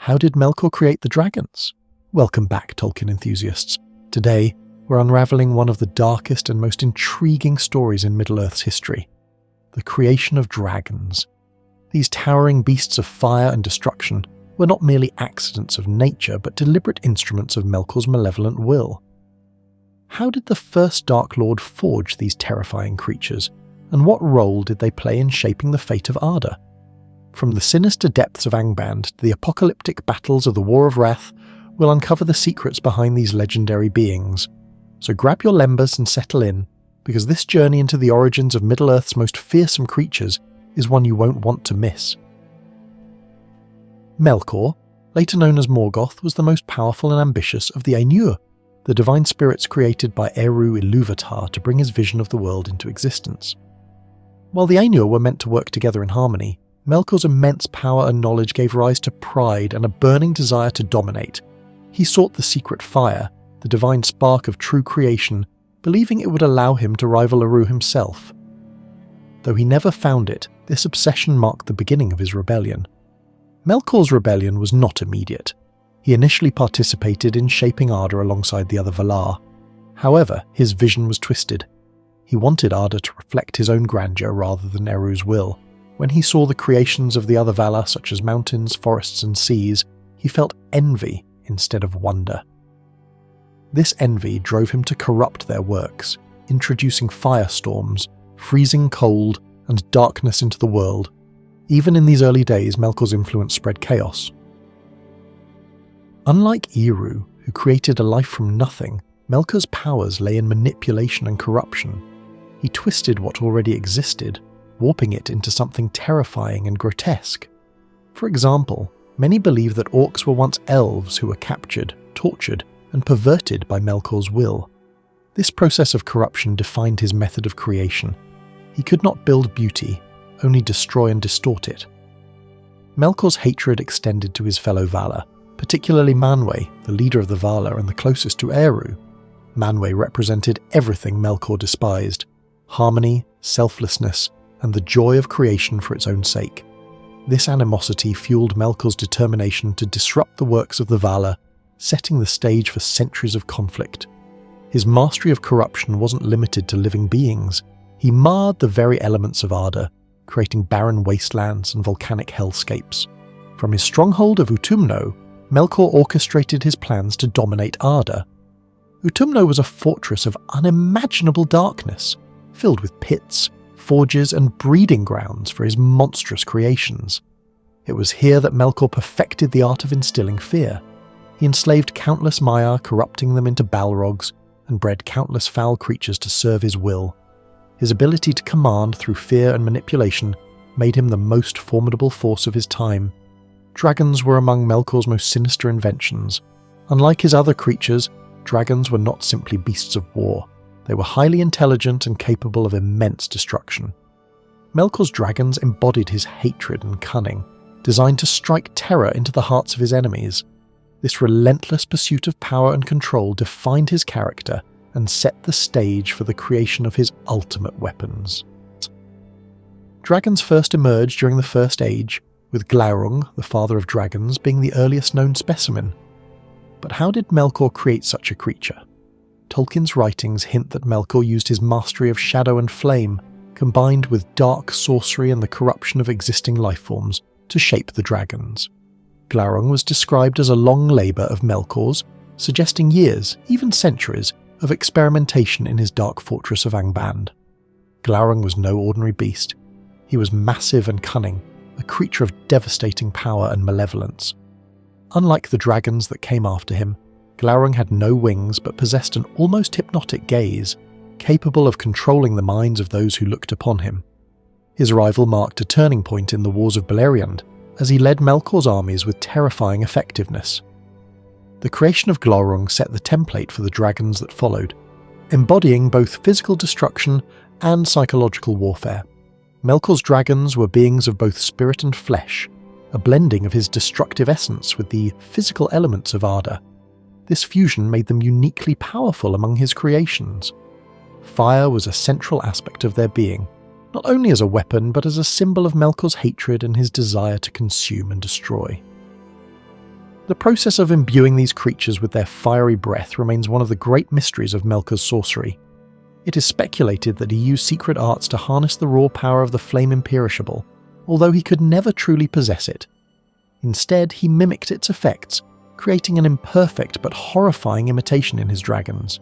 How did Melkor create the dragons? Welcome back, Tolkien enthusiasts. Today, we're unraveling one of the darkest and most intriguing stories in Middle-earth's history. The creation of dragons. These towering beasts of fire and destruction were not merely accidents of nature, but deliberate instruments of Melkor's malevolent will. How did the first Dark Lord forge these terrifying creatures, and what role did they play in shaping the fate of Arda? From the sinister depths of Angband to the apocalyptic battles of the War of Wrath, we'll uncover the secrets behind these legendary beings. So grab your lembas and settle in, because this journey into the origins of Middle-earth's most fearsome creatures is one you won't want to miss. Melkor, later known as Morgoth, was the most powerful and ambitious of the Ainur, the divine spirits created by Eru Ilúvatar to bring his vision of the world into existence. While the Ainur were meant to work together in harmony, Melkor's immense power and knowledge gave rise to pride and a burning desire to dominate. He sought the secret fire, the divine spark of true creation, believing it would allow him to rival Eru himself. Though he never found it, this obsession marked the beginning of his rebellion. Melkor's rebellion was not immediate. He initially participated in shaping Arda alongside the other Valar. However, his vision was twisted. He wanted Arda to reflect his own grandeur rather than Eru's will. When he saw the creations of the other Valar, such as mountains, forests and seas, he felt envy instead of wonder. This envy drove him to corrupt their works, introducing firestorms, freezing cold, and darkness into the world. Even in these early days, Melkor's influence spread chaos. Unlike Eru, who created a life from nothing, Melkor's powers lay in manipulation and corruption. He twisted what already existed, warping it into something terrifying and grotesque. For example, many believe that orcs were once elves who were captured, tortured, and perverted by Melkor's will. This process of corruption defined his method of creation. He could not build beauty, only destroy and distort it. Melkor's hatred extended to his fellow Valar, particularly Manwë, the leader of the Valar and the closest to Eru. Manwë represented everything Melkor despised: harmony, selflessness, and the joy of creation for its own sake. This animosity fueled Melkor's determination to disrupt the works of the Valar, setting the stage for centuries of conflict. His mastery of corruption wasn't limited to living beings. He marred the very elements of Arda, creating barren wastelands and volcanic hellscapes. From his stronghold of Utumno, Melkor orchestrated his plans to dominate Arda. Utumno was a fortress of unimaginable darkness, filled with pits, forges and breeding grounds for his monstrous creations. It was here that Melkor perfected the art of instilling fear. He enslaved countless Maiar, corrupting them into Balrogs, and bred countless foul creatures to serve his will. His ability to command through fear and manipulation made him the most formidable force of his time. Dragons were among Melkor's most sinister inventions. Unlike his other creatures, dragons were not simply beasts of war. They were highly intelligent and capable of immense destruction. Melkor's dragons embodied his hatred and cunning, designed to strike terror into the hearts of his enemies. This relentless pursuit of power and control defined his character and set the stage for the creation of his ultimate weapons. Dragons first emerged during the First Age, with Glaurung, the father of dragons, being the earliest known specimen. But how did Melkor create such a creature? Tolkien's writings hint that Melkor used his mastery of shadow and flame, combined with dark sorcery and the corruption of existing lifeforms, to shape the dragons. Glaurung was described as a long labour of Melkor's, suggesting years, even centuries, of experimentation in his dark fortress of Angband. Glaurung was no ordinary beast. He was massive and cunning, a creature of devastating power and malevolence. Unlike the dragons that came after him, Glaurung had no wings but possessed an almost hypnotic gaze, capable of controlling the minds of those who looked upon him. His arrival marked a turning point in the Wars of Beleriand, as he led Melkor's armies with terrifying effectiveness. The creation of Glaurung set the template for the dragons that followed, embodying both physical destruction and psychological warfare. Melkor's dragons were beings of both spirit and flesh, a blending of his destructive essence with the physical elements of Arda. This fusion made them uniquely powerful among his creations. Fire was a central aspect of their being, not only as a weapon but as a symbol of Melkor's hatred and his desire to consume and destroy. The process of imbuing these creatures with their fiery breath remains one of the great mysteries of Melkor's sorcery. It is speculated that he used secret arts to harness the raw power of the flame imperishable, although he could never truly possess it. Instead, he mimicked its effects, creating an imperfect but horrifying imitation in his dragons.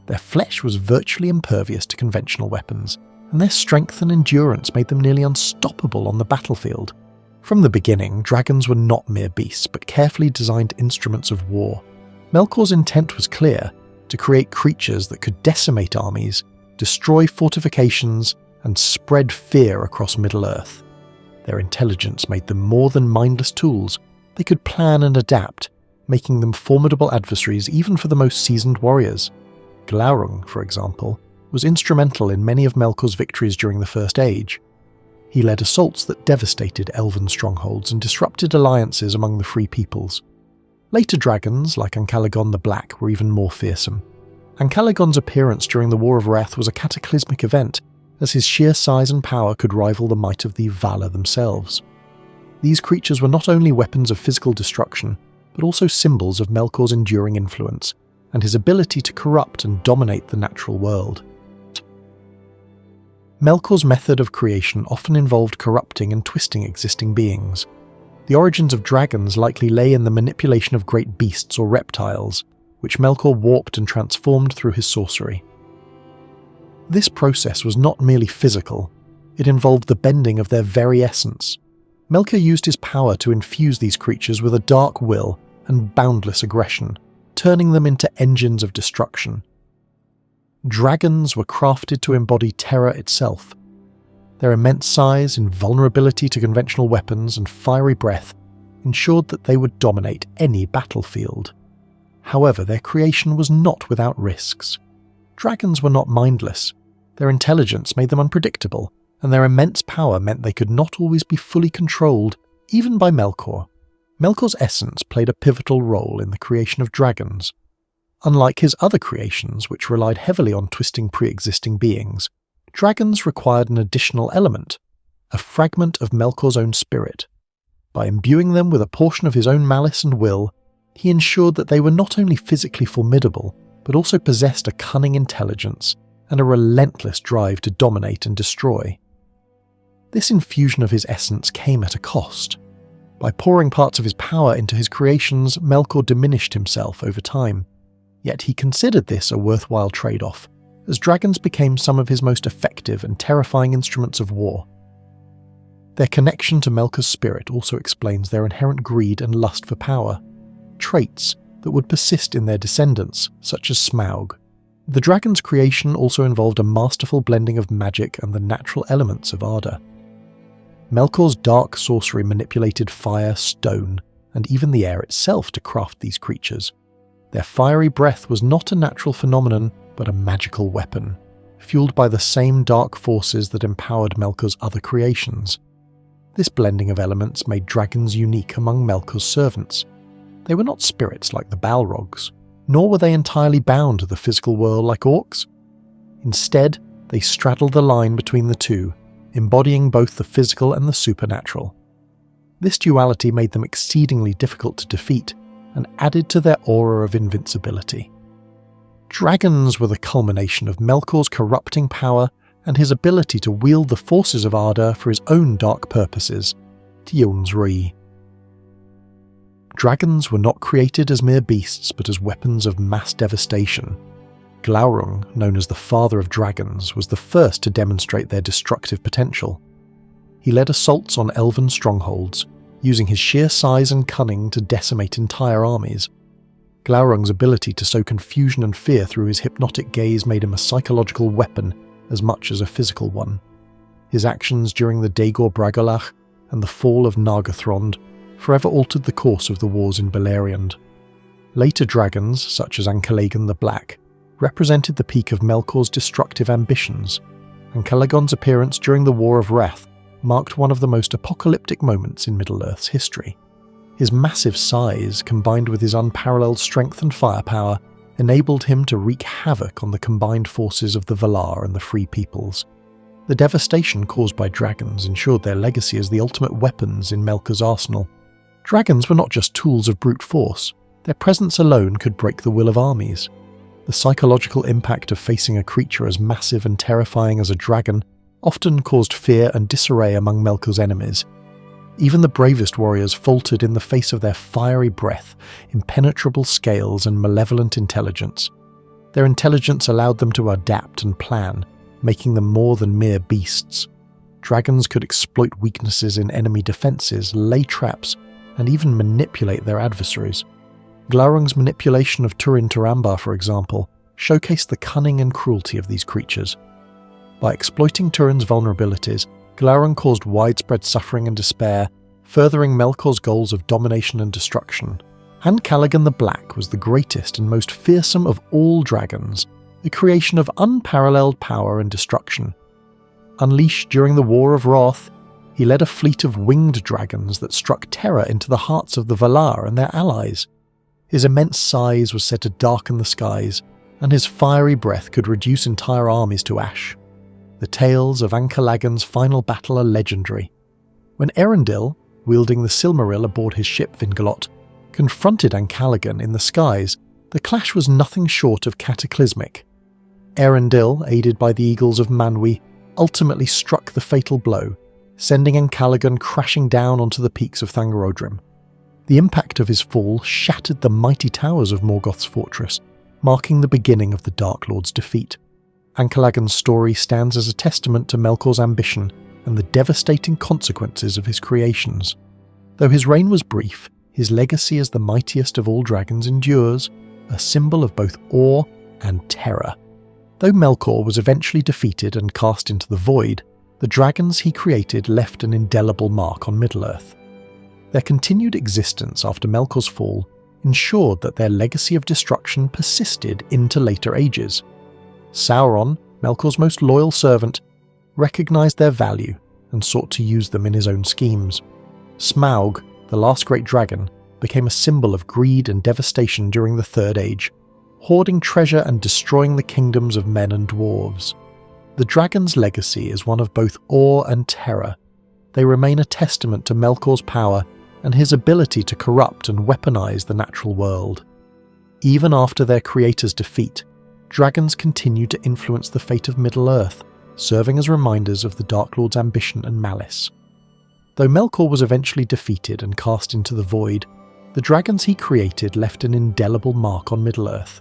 Their flesh was virtually impervious to conventional weapons, and their strength and endurance made them nearly unstoppable on the battlefield. From the beginning, dragons were not mere beasts, but carefully designed instruments of war. Melkor's intent was clear: to create creatures that could decimate armies, destroy fortifications, and spread fear across Middle-earth. Their intelligence made them more than mindless tools. They could plan and adapt, making them formidable adversaries even for the most seasoned warriors. Glaurung, for example, was instrumental in many of Melkor's victories during the First Age. He led assaults that devastated elven strongholds and disrupted alliances among the free peoples. Later dragons, like Ancalagon the Black, were even more fearsome. Ancalagon's appearance during the War of Wrath was a cataclysmic event, as his sheer size and power could rival the might of the Valar themselves. These creatures were not only weapons of physical destruction, but also symbols of Melkor's enduring influence, and his ability to corrupt and dominate the natural world. Melkor's method of creation often involved corrupting and twisting existing beings. The origins of dragons likely lay in the manipulation of great beasts or reptiles, which Melkor warped and transformed through his sorcery. This process was not merely physical, it involved the bending of their very essence. Melkor used his power to infuse these creatures with a dark will and boundless aggression, turning them into engines of destruction. Dragons were crafted to embody terror itself. Their immense size, invulnerability to conventional weapons, and fiery breath ensured that they would dominate any battlefield. However, their creation was not without risks. Dragons were not mindless. Their intelligence made them unpredictable, and their immense power meant they could not always be fully controlled, even by Melkor. Melkor's essence played a pivotal role in the creation of dragons. Unlike his other creations, which relied heavily on twisting pre-existing beings, dragons required an additional element, a fragment of Melkor's own spirit. By imbuing them with a portion of his own malice and will, he ensured that they were not only physically formidable, but also possessed a cunning intelligence and a relentless drive to dominate and destroy. This infusion of his essence came at a cost. By pouring parts of his power into his creations, Melkor diminished himself over time. Yet he considered this a worthwhile trade-off, as dragons became some of his most effective and terrifying instruments of war. Their connection to Melkor's spirit also explains their inherent greed and lust for power, traits that would persist in their descendants, such as Smaug. The dragon's creation also involved a masterful blending of magic and the natural elements of Arda. Melkor's dark sorcery manipulated fire, stone, and even the air itself to craft these creatures. Their fiery breath was not a natural phenomenon, but a magical weapon, fueled by the same dark forces that empowered Melkor's other creations. This blending of elements made dragons unique among Melkor's servants. They were not spirits like the Balrogs, nor were they entirely bound to the physical world like orcs. Instead, they straddled the line between the two, embodying both the physical and the supernatural. This duality made them exceedingly difficult to defeat, and added to their aura of invincibility. Dragons were the culmination of Melkor's corrupting power and his ability to wield the forces of Arda for his own dark purposes, Tjonsrui. Dragons were not created as mere beasts but as weapons of mass devastation. Glaurung, known as the Father of Dragons, was the first to demonstrate their destructive potential. He led assaults on elven strongholds, using his sheer size and cunning to decimate entire armies. Glaurung's ability to sow confusion and fear through his hypnotic gaze made him a psychological weapon as much as a physical one. His actions during the Daegor Bragolach and the fall of Nargothrond forever altered the course of the wars in Beleriand. Later dragons, such as Ancalagon the Black, represented the peak of Melkor's destructive ambitions. Ancalagon's appearance during the War of Wrath marked one of the most apocalyptic moments in Middle-earth's history. His massive size, combined with his unparalleled strength and firepower, enabled him to wreak havoc on the combined forces of the Valar and the Free Peoples. The devastation caused by dragons ensured their legacy as the ultimate weapons in Melkor's arsenal. Dragons were not just tools of brute force. Their presence alone could break the will of armies. The psychological impact of facing a creature as massive and terrifying as a dragon often caused fear and disarray among Melkor's enemies. Even the bravest warriors faltered in the face of their fiery breath, impenetrable scales, and malevolent intelligence. Their intelligence allowed them to adapt and plan, making them more than mere beasts. Dragons could exploit weaknesses in enemy defences, lay traps, and even manipulate their adversaries. Glaurung's manipulation of Turin Turambar, for example, showcased the cunning and cruelty of these creatures. By exploiting Turin's vulnerabilities, Glaurung caused widespread suffering and despair, furthering Melkor's goals of domination and destruction. And Callaghan the Black was the greatest and most fearsome of all dragons, a creation of unparalleled power and destruction. Unleashed during the War of Wrath, he led a fleet of winged dragons that struck terror into the hearts of the Valar and their allies. His immense size was said to darken the skies, and his fiery breath could reduce entire armies to ash. The tales of Ancalagan's final battle are legendary. When Erendil, wielding the Silmaril aboard his ship Vingalot, confronted Ancalagan in the skies, the clash was nothing short of cataclysmic. Erendil, aided by the eagles of Manwë, ultimately struck the fatal blow, sending Ancalagan crashing down onto the peaks of Thangorodrim. The impact of his fall shattered the mighty towers of Morgoth's fortress, marking the beginning of the Dark Lord's defeat. Ancalagan's story stands as a testament to Melkor's ambition and the devastating consequences of his creations. Though his reign was brief, his legacy as the mightiest of all dragons endures, a symbol of both awe and terror. Though Melkor was eventually defeated and cast into the void, the dragons he created left an indelible mark on Middle-earth. Their continued existence after Melkor's fall ensured that their legacy of destruction persisted into later ages. Sauron, Melkor's most loyal servant, recognized their value and sought to use them in his own schemes. Smaug, the last great dragon, became a symbol of greed and devastation during the Third Age, hoarding treasure and destroying the kingdoms of men and dwarves. The dragon's legacy is one of both awe and terror. They remain a testament to Melkor's power and his ability to corrupt and weaponize the natural world. Even after their creator's defeat, dragons continue to influence the fate of Middle-earth, serving as reminders of the Dark Lord's ambition and malice. Though Melkor was eventually defeated and cast into the void, the dragons he created left an indelible mark on Middle-earth.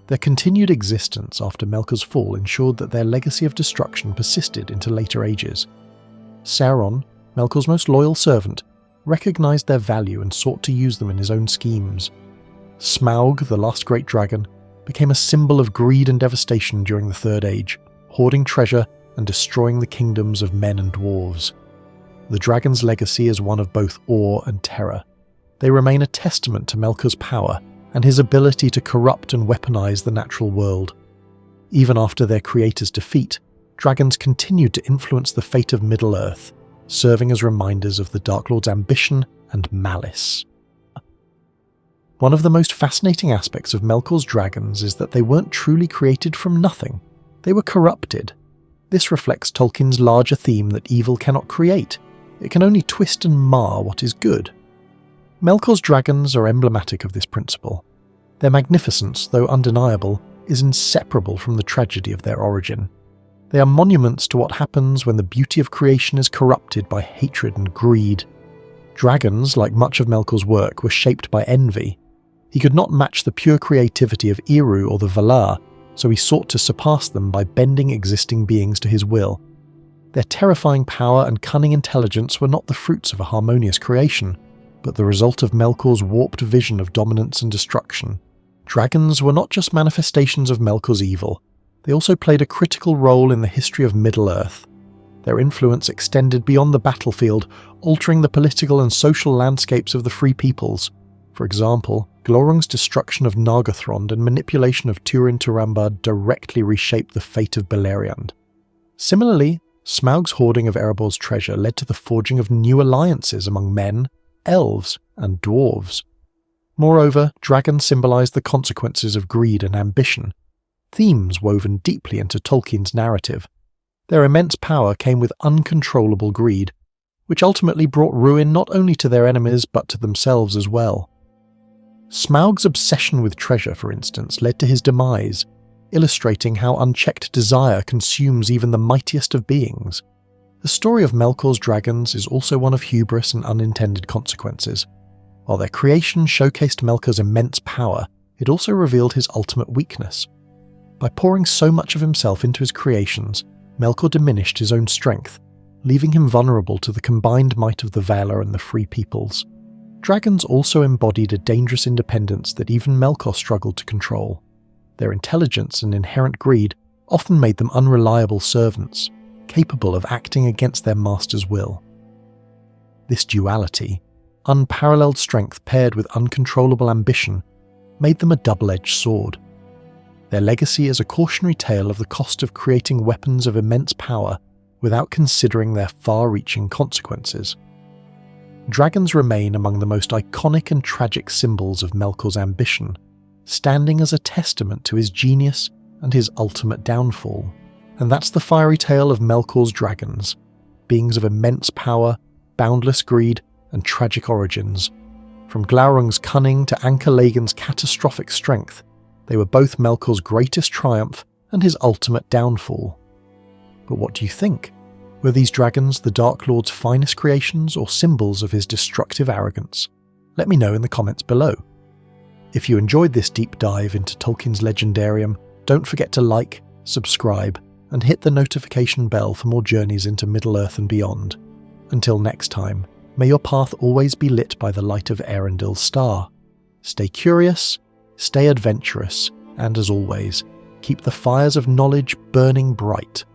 Their continued existence after Melkor's fall ensured that their legacy of destruction persisted into later ages. Sauron, Melkor's most loyal servant, recognized their value and sought to use them in his own schemes. Smaug, the last great dragon, became a symbol of greed and devastation during the Third Age, hoarding treasure and destroying the kingdoms of men and dwarves. The dragon's legacy is one of both awe and terror. They remain a testament to Melkor's power and his ability to corrupt and weaponize the natural world. Even after their creator's defeat, dragons continued to influence the fate of Middle-earth, serving as reminders of the Dark Lord's ambition and malice. One of the most fascinating aspects of Melkor's dragons is that they weren't truly created from nothing. They were corrupted. This reflects Tolkien's larger theme that evil cannot create. It can only twist and mar what is good. Melkor's dragons are emblematic of this principle. Their magnificence, though undeniable, is inseparable from the tragedy of their origin. They are monuments to what happens when the beauty of creation is corrupted by hatred and greed. Dragons, like much of Melkor's work, were shaped by envy. He could not match the pure creativity of Eru or the Valar, so he sought to surpass them by bending existing beings to his will. Their terrifying power and cunning intelligence were not the fruits of a harmonious creation, but the result of Melkor's warped vision of dominance and destruction. Dragons were not just manifestations of Melkor's evil, they also played a critical role in the history of Middle-earth. Their influence extended beyond the battlefield, altering the political and social landscapes of the Free Peoples. For example, Glaurung's destruction of Nargothrond and manipulation of Turin Turambar directly reshaped the fate of Beleriand. Similarly, Smaug's hoarding of Erebor's treasure led to the forging of new alliances among men, elves, and dwarves. Moreover, dragons symbolized the consequences of greed and ambition, themes woven deeply into Tolkien's narrative. Their immense power came with uncontrollable greed, which ultimately brought ruin not only to their enemies but to themselves as well. Smaug's obsession with treasure, for instance, led to his demise, illustrating how unchecked desire consumes even the mightiest of beings. The story of Melkor's dragons is also one of hubris and unintended consequences. While their creation showcased Melkor's immense power, it also revealed his ultimate weakness. By pouring so much of himself into his creations, Melkor diminished his own strength, leaving him vulnerable to the combined might of the Valar and the Free Peoples. Dragons also embodied a dangerous independence that even Melkor struggled to control. Their intelligence and inherent greed often made them unreliable servants, capable of acting against their master's will. This duality, unparalleled strength paired with uncontrollable ambition, made them a double-edged sword. Their legacy is a cautionary tale of the cost of creating weapons of immense power without considering their far-reaching consequences. Dragons remain among the most iconic and tragic symbols of Melkor's ambition, standing as a testament to his genius and his ultimate downfall. And that's the fiery tale of Melkor's dragons, beings of immense power, boundless greed, and tragic origins. From Glaurung's cunning to Anka Lagan's catastrophic strength, they were both Melkor's greatest triumph and his ultimate downfall. But what do you think? Were these dragons the Dark Lord's finest creations or symbols of his destructive arrogance? Let me know in the comments below. If you enjoyed this deep dive into Tolkien's Legendarium, don't forget to like, subscribe, and hit the notification bell for more journeys into Middle-earth and beyond. Until next time, may your path always be lit by the light of Arundel's star. Stay curious, stay adventurous, and as always, keep the fires of knowledge burning bright.